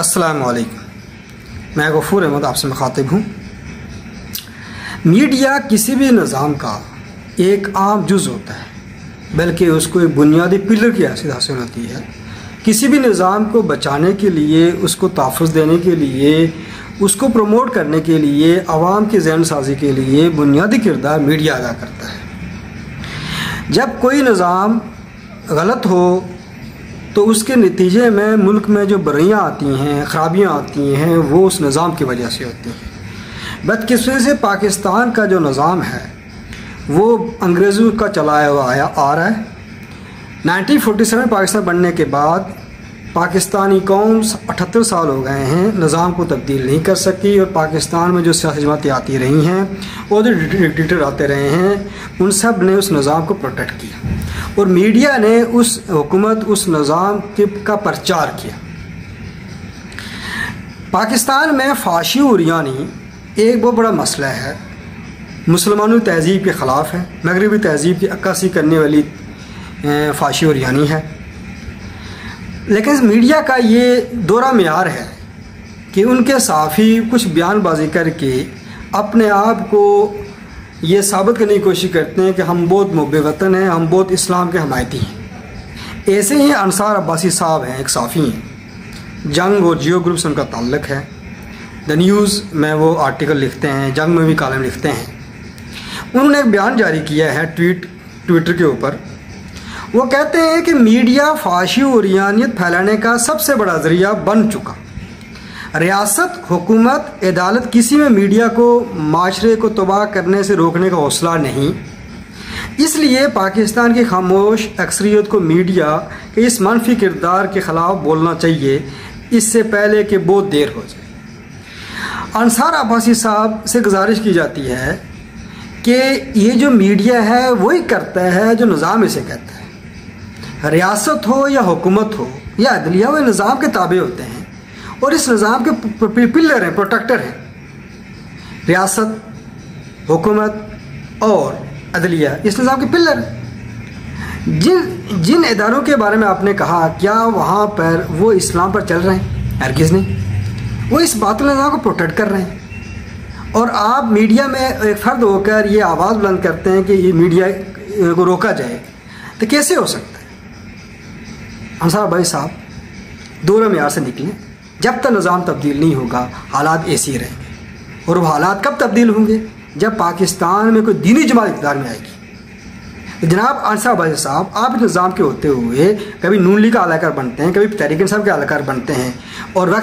अस्सलाम वालेकुम। मैं गफूर अहमद आपसे मुखातिब हूँ। मीडिया किसी भी निज़ाम का एक आम जुज़ होता है, बल्कि उसको एक बुनियादी पिलर की हैसियत हासिल होती है। किसी भी निज़ाम को बचाने के लिए, उसको तहफ़्फ़ुज़ देने के लिए, उसको प्रमोट करने के लिए, आवाम की ज़हन साजी के लिए बुनियादी किरदार मीडिया अदा करता है। जब कोई निज़ाम गलत हो तो उसके नतीजे में मुल्क में जो बुराइयाँ आती हैं, ख़राबियाँ आती हैं, वो उस निज़ाम की वजह से होती हैं। बदकिस्मती से पाकिस्तान का जो निज़ाम है वो अंग्रेज़ों का चलाया हुआ आ रहा है। 1947 पाकिस्तान बनने के बाद पाकिस्तानी कौम 78 साल हो गए हैं, निज़ाम को तब्दील नहीं कर सकी, और पाकिस्तान में जो सियासी जमातें आती रही हैं और जो डिक्टेटर आते रहे हैं, उन सब ने उस निज़ाम को प्रोटेक्ट किया और मीडिया ने उस हुकूमत, उस निज़ाम का प्रचार किया। पाकिस्तान में फाशी और यानी एक बहुत बड़ा मसला है। मुसलमानों की तहज़ीब के ख़िलाफ़ है, मगरबी तहज़ीब की अक्कासी करने वाली फाशी और यानी है। लेकिन मीडिया का ये दोहरा मेयार है कि उनके सहाफ़ी कुछ बयानबाजी करके अपने आप को ये साबित करने की कोशिश करते हैं कि हम बहुत मुहब्बे वतन हैं, हम बहुत इस्लाम के हमायती हैं। ऐसे ही अंसार अब्बासी साहब हैं, एक सहाफ़ी हैं, जंग और जियो ग्रुप से उनका ताल्लुक़ है। द न्यूज़ में वो आर्टिकल लिखते हैं, जंग में भी कॉलम लिखते हैं। उन्होंने एक बयान जारी किया है ट्विटर के ऊपर। वो कहते हैं कि मीडिया फाशी और यानियत फैलाने का सबसे बड़ा ज़रिया बन चुका। रियासत, हुकूमत, अदालत किसी में मीडिया को माशरे को तबाह करने से रोकने का हौसला नहीं। इसलिए पाकिस्तान की खामोश अक्सरियत को मीडिया के इस मनफी किरदार के ख़िलाफ़ बोलना चाहिए, इससे पहले कि बहुत देर हो जाए। अंसार अब्बासी साहब से गुजारिश की जाती है कि ये जो मीडिया है वही करता है जो निज़ाम इसे कहता है। रियासत हो या हुकूमत हो या अदलिया, वो निज़ाम के ताबे होते हैं और इस निज़ाम के पिलर हैं, प्रोटेक्टर हैं। रियासत, हुकूमत और अदलिया इस निज़ाम के पिलर हैं। जिन इदारों के बारे में आपने कहा, क्या वहाँ पर वो इस्लाम पर चल रहे हैं? हरगिज़ नहीं। वो इस बातुल निज़ाम को प्रोटेक्ट कर रहे हैं। और आप मीडिया में एक फ़र्द होकर ये आवाज़ बुलंद करते हैं कि ये मीडिया को रोका जाए, तो कैसे हो सकता है? अंसार भाई साहब दोहरे मेयार से निकलें। जब तक निज़ाम तब्दील नहीं होगा, हालात ऐसे ही रहेंगे। और वो हालात कब तब्दील होंगे? जब पाकिस्तान में कोई दीनी जमात इक़्तिदार में आएगी। जनाब अंसार भाई साहब, आप इस निज़ाम के होते हुए कभी नून लीग का अलाकार बनते हैं, कभी तहरीक इंसाफ के अलाकार बनते हैं, और वक्त